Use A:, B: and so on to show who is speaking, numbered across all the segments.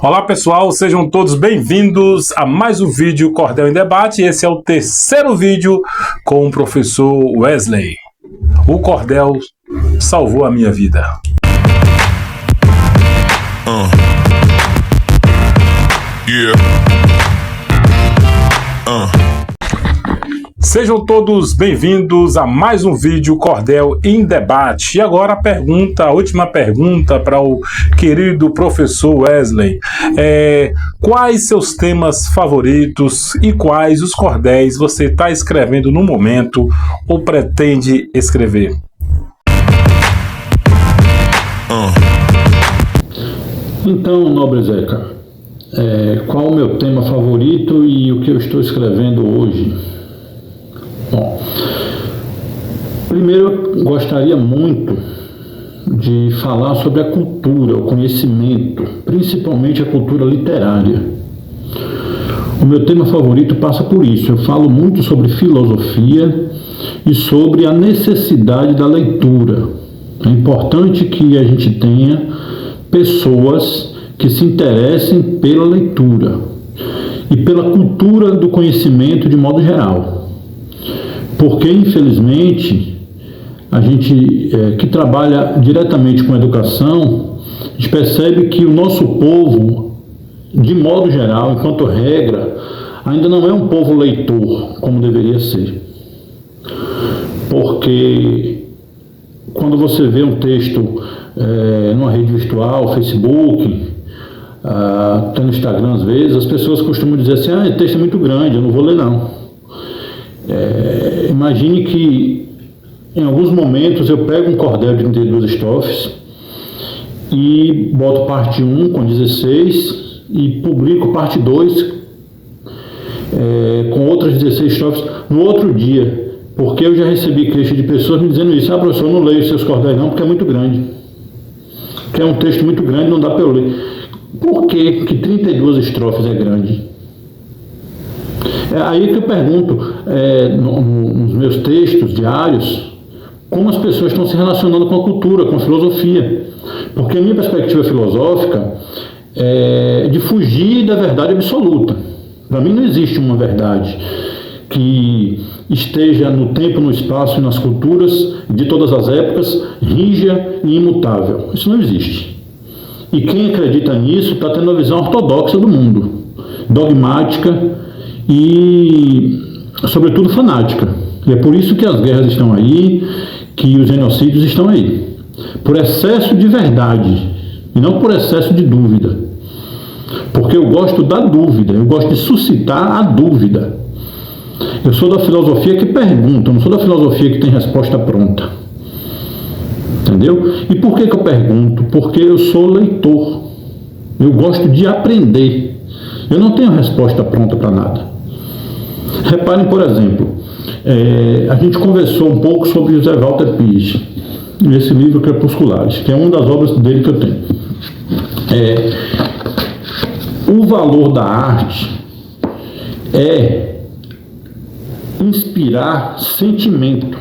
A: Olá pessoal, sejam todos bem-vindos a mais um vídeo Cordel em Debate. Esse é o terceiro vídeo com o professor Wesley. O cordel salvou a minha vida. Sejam todos bem-vindos a mais um vídeo Cordel em Debate. E agora a última pergunta para o querido professor Wesley. Quais seus temas favoritos e quais os cordéis você está escrevendo no momento ou pretende escrever?
B: Então, nobre Zeca, qual o meu tema favorito e o que eu estou escrevendo hoje? Bom, primeiro eu gostaria muito de falar sobre a cultura, o conhecimento, principalmente a cultura literária. O meu tema favorito passa por isso. Eu falo muito sobre filosofia e sobre a necessidade da leitura. É importante que a gente tenha pessoas que se interessem pela leitura e pela cultura do conhecimento de modo geral. Porque, infelizmente, a gente que trabalha diretamente com a educação, a gente percebe que o nosso povo, de modo geral, enquanto regra, ainda não é um povo leitor, como deveria ser. Porque quando você vê um texto numa rede virtual, Facebook, até no Instagram às vezes, as pessoas costumam dizer assim, esse texto é muito grande, eu não vou ler não. Imagine que em alguns momentos eu pego um cordel de 32 estrofes e boto parte 1 com 16 e publico parte 2 com outras 16 estrofes no outro dia, porque eu já recebi queixa de pessoas me dizendo isso: professor, eu não leio seus cordéis não, porque é muito grande, que é um texto muito grande, não dá para eu ler. Por que 32 estrofes é grande? É aí que eu pergunto, nos meus textos diários, como as pessoas estão se relacionando com a cultura, com a filosofia. Porque a minha perspectiva filosófica é de fugir da verdade absoluta. Para mim não existe uma verdade que esteja no tempo, no espaço e nas culturas de todas as épocas, rígida e imutável. Isso não existe. E quem acredita nisso está tendo a visão ortodoxa do mundo, dogmática e, sobretudo, fanática. E é por isso que as guerras estão aí, que os genocídios estão aí. Por excesso de verdade e não por excesso de dúvida. Porque eu gosto da dúvida, eu gosto de suscitar a dúvida. Eu sou da filosofia que pergunta, eu não sou da filosofia que tem resposta pronta. Entendeu? E por que eu pergunto? Porque eu sou leitor. Eu gosto de aprender. Eu não tenho resposta pronta para nada. Reparem, por exemplo, a gente conversou um pouco sobre José Walter Pires, nesse livro Crepusculares, que é uma das obras dele que eu tenho. O valor da arte é inspirar sentimento.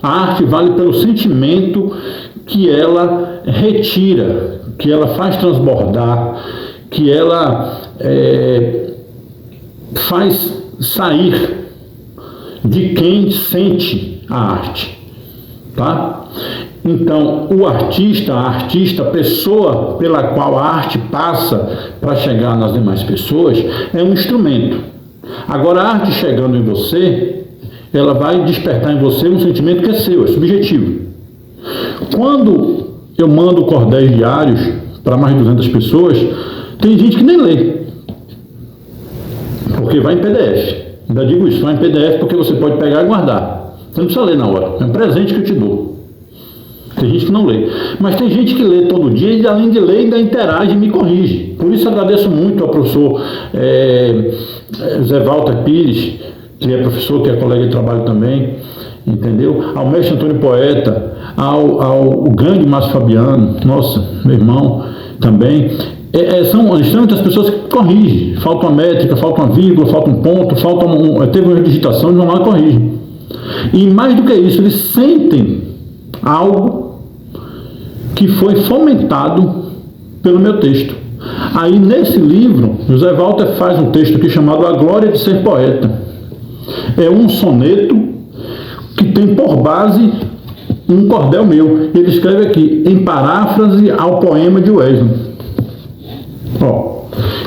B: A arte vale pelo sentimento que ela retira, que ela faz transbordar, que ela faz sair de quem sente a arte, tá? Então, o artista, a artista, a pessoa pela qual a arte passa para chegar nas demais pessoas, é um instrumento. Agora, a arte chegando em você, ela vai despertar em você um sentimento que é seu, é subjetivo. Quando eu mando cordéis diários para mais de 200 pessoas, tem gente que nem lê, porque vai em PDF. Ainda digo isso, vai em PDF porque você pode pegar e guardar. Você não precisa ler na hora, é um presente que eu te dou. Tem gente que não lê, mas tem gente que lê todo dia e, além de ler, ainda interage e me corrige. Por isso agradeço muito ao professor Zé Walter Pires, que é professor, que é colega de trabalho também, entendeu? Ao mestre Antônio Poeta, ao grande Márcio Fabiano, nossa, meu irmão também. São extremamente as pessoas que corrigem. Falta uma métrica, falta uma vírgula, falta um ponto, teve uma digitação e vão lá e corrigem. E mais do que isso, eles sentem algo que foi fomentado pelo meu texto. Aí, nesse livro, José Walter faz um texto aqui chamado A Glória de Ser Poeta. É um soneto que tem por base um cordel meu. Ele escreve aqui, em paráfrase ao poema de Wesley.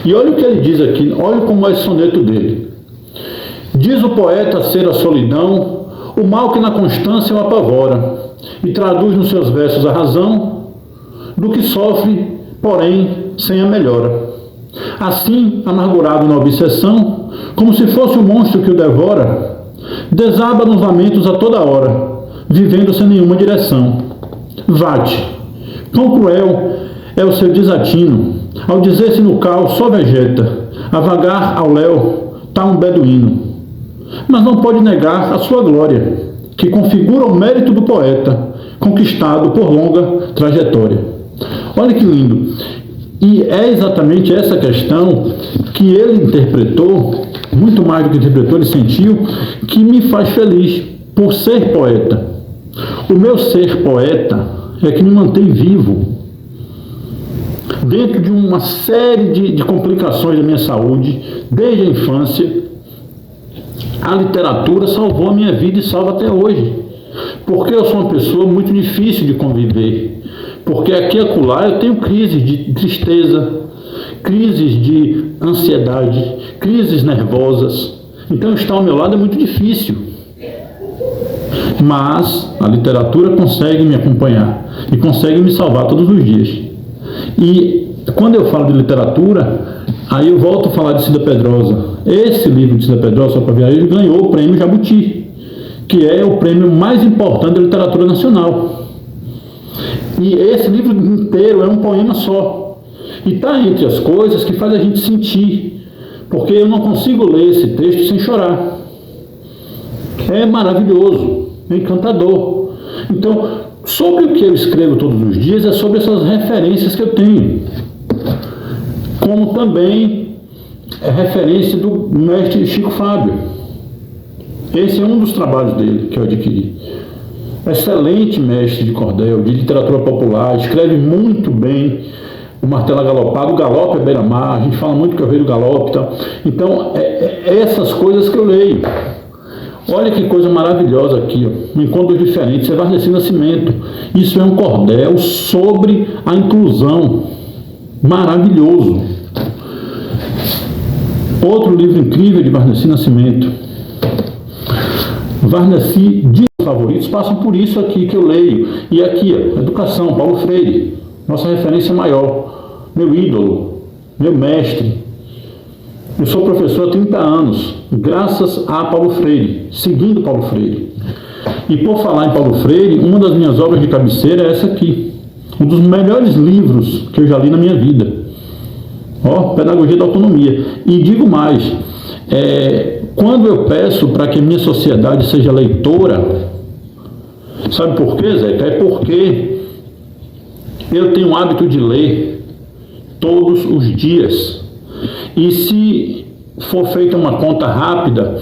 B: E olha o que ele diz aqui, olha como é esse soneto dele. Diz o poeta ser a solidão, o mal que na constância o apavora, e traduz nos seus versos a razão do que sofre, porém, sem a melhora. Assim, amargurado na obsessão, como se fosse um monstro que o devora, desaba nos lamentos a toda hora, vivendo sem nenhuma direção. Vate, quão cruel é o seu desatino, ao dizer-se no cal só vegeta, a vagar ao léu tá um beduíno. Mas não pode negar a sua glória, que configura o mérito do poeta, conquistado por longa trajetória. Olha que lindo. E é exatamente essa questão que ele interpretou, muito mais do que interpretou, ele sentiu, que me faz feliz por ser poeta. O meu ser poeta é que me mantém vivo. Dentro de uma série de complicações da minha saúde, desde a infância, a literatura salvou a minha vida e salva até hoje. Porque eu sou uma pessoa muito difícil de conviver. Porque aqui e acolá eu tenho crises de tristeza, crises de ansiedade, crises nervosas. Então estar ao meu lado é muito difícil. Mas a literatura consegue me acompanhar e consegue me salvar todos os dias. E quando eu falo de literatura, aí eu volto a falar de Cida Pedrosa. Esse livro de Cida Pedrosa, Só para Viajar, ganhou o prêmio Jabuti, que é o prêmio mais importante da literatura nacional. E esse livro inteiro é um poema só. E está entre as coisas que faz a gente sentir, porque eu não consigo ler esse texto sem chorar. É maravilhoso, é encantador. Então, sobre o que eu escrevo todos os dias é sobre essas referências que eu tenho. Como também é referência do mestre Chico Fábio. Esse é um dos trabalhos dele que eu adquiri. Excelente mestre de cordel, de literatura popular, escreve muito bem o Martelo Galopado, o galope é beira-mar, a gente fala muito que eu vejo o galope e tal. Então, é essas coisas que eu leio. Olha que coisa maravilhosa aqui, ó. Um encontro diferente, Vardeci Nascimento. Isso é um cordel sobre a inclusão. Maravilhoso. Outro livro incrível de Vardeci Nascimento. Vardeci, de favoritos passam por isso aqui que eu leio. E aqui, ó, Educação, Paulo Freire, nossa referência maior, meu ídolo, meu mestre. Eu sou professor há 30 anos, graças a Paulo Freire, seguindo Paulo Freire. E por falar em Paulo Freire, uma das minhas obras de cabeceira é essa aqui. Um dos melhores livros que eu já li na minha vida. Ó, Pedagogia da Autonomia. E digo mais, quando eu peço para que a minha sociedade seja leitora, sabe por quê, Zeca? É porque eu tenho o hábito de ler todos os dias. E se for feita uma conta rápida,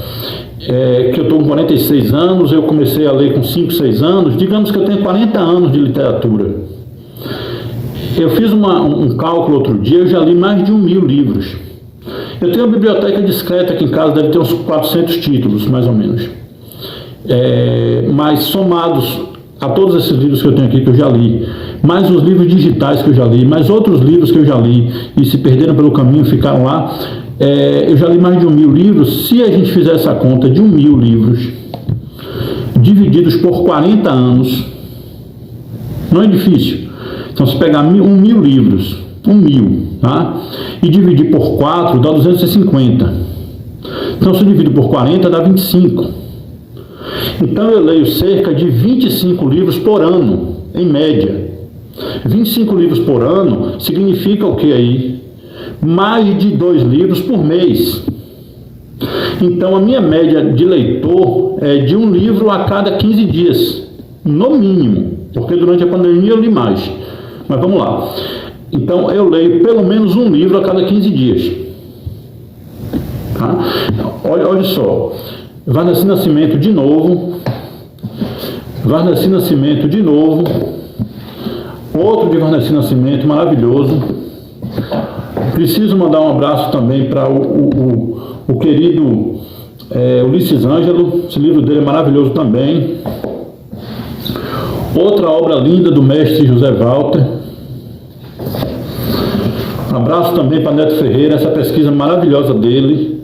B: que eu estou com 46 anos, eu comecei a ler com 5, 6 anos, digamos que eu tenho 40 anos de literatura. Eu fiz um cálculo outro dia, eu já li mais de 1.000 livros. Eu tenho uma biblioteca discreta aqui em casa, deve ter uns 400 títulos, mais ou menos. Mas somados a todos esses livros que eu tenho aqui que eu já li, mais os livros digitais que eu já li, mais outros livros que eu já li e se perderam pelo caminho, ficaram lá, eu já li mais de 1.000 livros. Se a gente fizer essa conta de 1.000 livros divididos por 40 anos, não é difícil. Então, se pegar 1.000 livros, 1.000, tá? E dividir por 4, dá 250. Então, se eu divido por 40, dá 25. Então, eu leio cerca de 25 livros por ano, em média. 25 livros por ano significa o que aí? Mais de 2 livros por mês. Então, a minha média de leitor é de 1 livro a cada 15 dias, no mínimo, porque durante a pandemia eu li mais. Mas vamos lá. Então, eu leio pelo menos 1 livro a cada 15 dias. Tá? Olha só. Vardeci Nascimento de novo. Vardeci Nascimento de novo. Outro de Vardeci Nascimento, maravilhoso. Preciso mandar um abraço também para o querido Ulisses Ângelo, esse livro dele é maravilhoso também. Outra obra linda do mestre José Walter. Abraço também para Neto Ferreira, essa pesquisa maravilhosa dele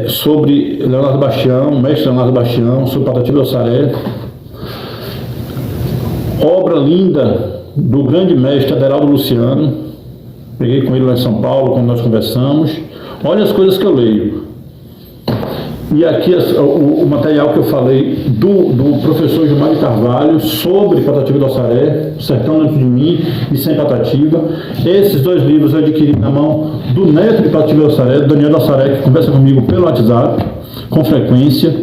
B: sobre Leonardo Bastião, o mestre Leonardo Bastião, sobre Patativa do Ossaré. Obra linda do grande mestre Aderaldo Luciano, peguei com ele lá em São Paulo quando nós conversamos. Olha as coisas que eu leio. E aqui o material que eu falei do professor Gilmar de Carvalho sobre Patativa do Ossaré, Sertão Dentro de Mim e Sem Patativa. Esses dois livros eu adquiri na mão do neto de Patativa do Ossaré, Daniel do Ossaré, que conversa comigo pelo WhatsApp com frequência.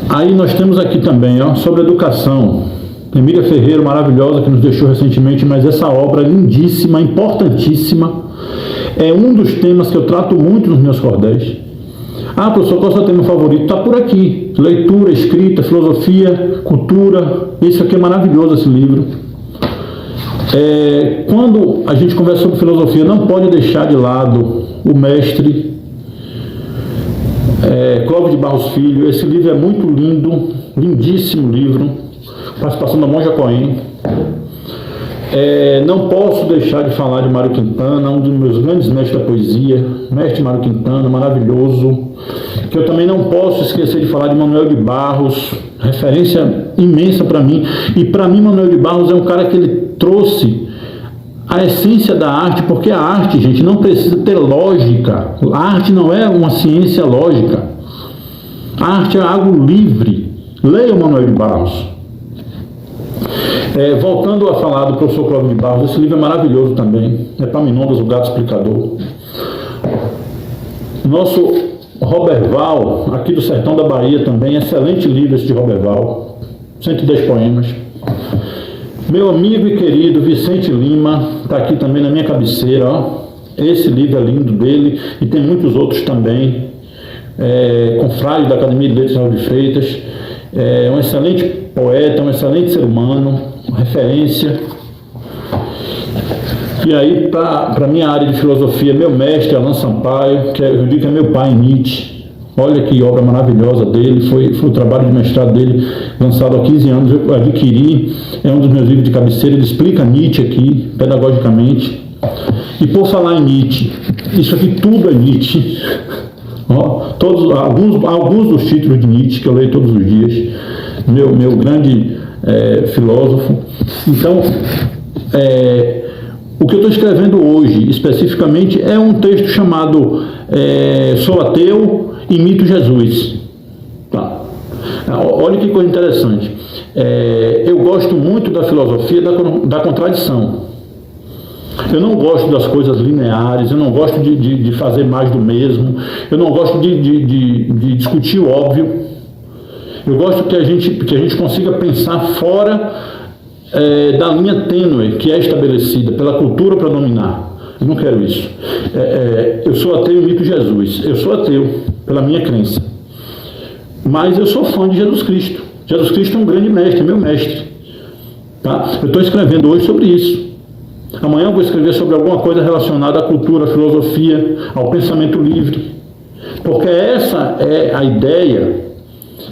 B: Aí nós temos aqui também sobre educação, Emília Ferreira, maravilhosa, que nos deixou recentemente, mas essa obra lindíssima, importantíssima. É um dos temas que eu trato muito nos meus cordéis. Professor, qual é o seu tema favorito? Está por aqui. Leitura, escrita, filosofia, cultura. Isso aqui é maravilhoso, esse livro. Quando a gente conversa sobre filosofia, não pode deixar de lado o mestre Clóvis de Barros Filho. Esse livro é muito lindo, lindíssimo livro. Participação da Monja Cohen. Não posso deixar de falar de Mário Quintana, um dos meus grandes mestres da poesia, mestre Mário Quintana, maravilhoso, que eu também não posso esquecer de falar de Manuel de Barros, referência imensa para mim, e para mim Manuel de Barros é um cara que ele trouxe a essência da arte, porque a arte, gente, não precisa ter lógica, a arte não é uma ciência lógica, a arte é algo livre. Leia o Manuel de Barros. Voltando a falar do professor Clóvis de Barros, esse livro é maravilhoso também. Epaminondas, o Gato Explicador. Nosso Roberval, aqui do Sertão da Bahia também, excelente livro esse de Roberval. 110 poemas. Meu amigo e querido Vicente Lima, está aqui também na minha cabeceira. Esse livro é lindo dele, e tem muitos outros também. Confrade da Academia de Letras de Freitas. Um excelente poeta, um excelente ser humano, referência. E aí, para a minha área de filosofia, meu mestre, Alan Sampaio, que eu digo que é meu pai, Nietzsche. Olha que obra maravilhosa dele, foi o trabalho de mestrado dele, lançado há 15 anos, eu adquiri, é um dos meus livros de cabeceira, ele explica Nietzsche aqui, pedagogicamente. E por falar em Nietzsche, isso aqui tudo é Nietzsche. Alguns dos títulos de Nietzsche que eu leio todos os dias, meu grande filósofo. Então, o que eu estou escrevendo hoje, especificamente, é um texto chamado Sou Ateu, Imito Jesus. Tá. Olha que coisa interessante. Eu gosto muito da filosofia da contradição. Eu não gosto das coisas lineares, eu não gosto de fazer mais do mesmo, eu não gosto de discutir o óbvio. Eu gosto que a gente consiga pensar fora da linha tênue que é estabelecida pela cultura para dominar. Eu não quero isso. Eu sou ateu e imito Jesus. Eu sou ateu pela minha crença. Mas eu sou fã de Jesus Cristo. Jesus Cristo é um grande mestre, meu mestre. Tá? Eu estou escrevendo hoje sobre isso. Amanhã eu vou escrever sobre alguma coisa relacionada à cultura, à filosofia, ao pensamento livre. Porque essa é a ideia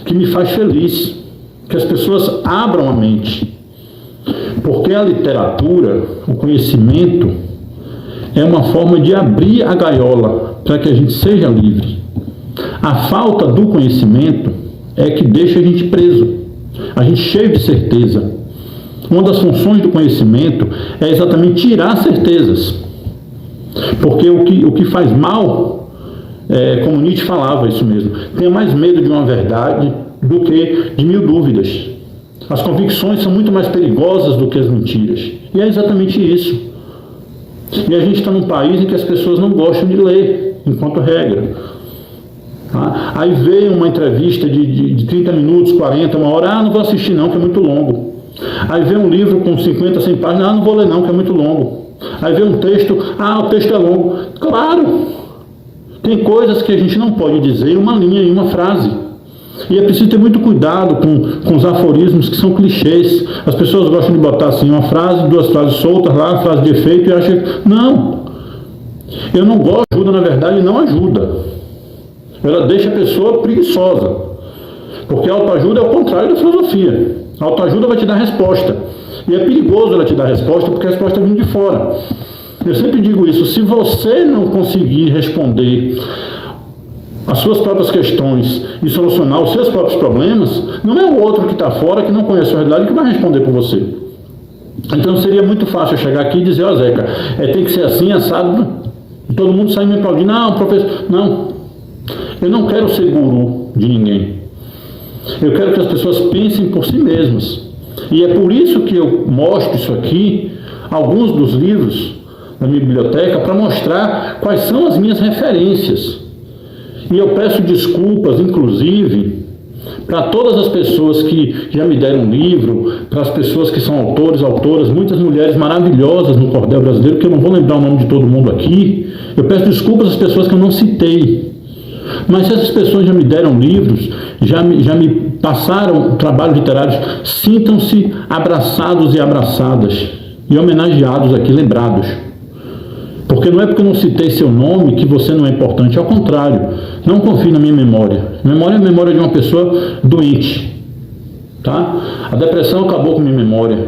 B: que me faz feliz. Que as pessoas abram a mente. Porque a literatura, o conhecimento, é uma forma de abrir a gaiola para que a gente seja livre. A falta do conhecimento é que deixa a gente preso. A gente cheio de certeza. Uma das funções do conhecimento é exatamente tirar certezas. Porque o que faz mal, como Nietzsche falava isso mesmo, tenha mais medo de uma verdade do que de 1000 dúvidas. As convicções são muito mais perigosas do que as mentiras. E é exatamente isso. E a gente está num país em que as pessoas não gostam de ler, enquanto regra. Tá? Aí veio uma entrevista de 30 minutos, 40, uma hora, não vou assistir não, que é muito longo. Aí vem um livro com 50, 100 páginas, não vou ler não, que é muito longo. Aí vem um texto, o texto é longo. Claro! Tem coisas que a gente não pode dizer em uma linha, em uma frase. E é preciso ter muito cuidado com os aforismos que são clichês. As pessoas gostam de botar assim uma frase, duas frases soltas lá, frase de efeito e acham que... Não! Eu não gosto de ajuda, na verdade, não ajuda. Ela deixa a pessoa preguiçosa. Porque a autoajuda é o contrário da filosofia. A autoajuda vai te dar resposta. E é perigoso ela te dar resposta, porque a resposta vem de fora. Eu sempre digo isso, se você não conseguir responder as suas próprias questões e solucionar os seus próprios problemas, não é o outro que está fora, que não conhece a realidade, que vai responder por você. Então seria muito fácil eu chegar aqui e dizer, ó Zeca, tem que ser assim, assado, e todo mundo sai me aplaudindo, não, professor, não. Eu não quero ser guru de ninguém. Eu quero que as pessoas pensem por si mesmas. E é por isso que eu mostro isso aqui, alguns dos livros da minha biblioteca, para mostrar quais são as minhas referências. E eu peço desculpas, inclusive, para todas as pessoas que já me deram livro, para as pessoas que são autores, autoras, muitas mulheres maravilhosas no cordel brasileiro, que eu não vou lembrar o nome de todo mundo aqui. Eu peço desculpas às pessoas que eu não citei. Mas se essas pessoas já me deram livros, já me passaram trabalhos literários, sintam-se abraçados e abraçadas, e homenageados aqui, lembrados. Porque não é porque eu não citei seu nome que você não é importante, ao contrário, não confie na minha memória. Memória é a memória de uma pessoa doente, tá? A depressão acabou com minha memória.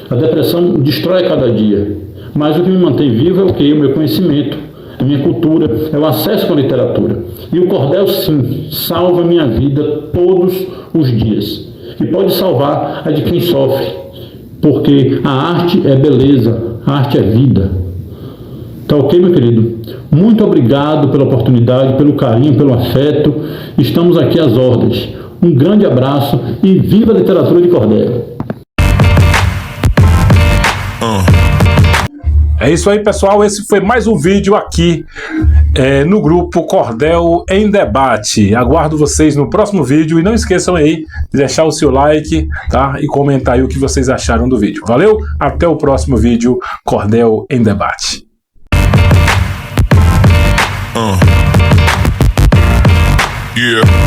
B: A depressão destrói cada dia. Mas o que me mantém vivo é o quê? O meu conhecimento, a minha cultura, é o acesso com a literatura. E o cordel, sim, salva a minha vida todos os dias. E pode salvar a de quem sofre. Porque a arte é beleza, a arte é vida. Tá ok, meu querido? Muito obrigado pela oportunidade, pelo carinho, pelo afeto. Estamos aqui às ordens. Um grande abraço e viva a literatura de cordel!
A: É isso aí, pessoal. Esse foi mais um vídeo aqui no grupo Cordel em Debate. Aguardo vocês no próximo vídeo e não esqueçam aí de deixar o seu like, tá? E comentar aí o que vocês acharam do vídeo. Valeu? Até o próximo vídeo Cordel em Debate.
C: Yeah.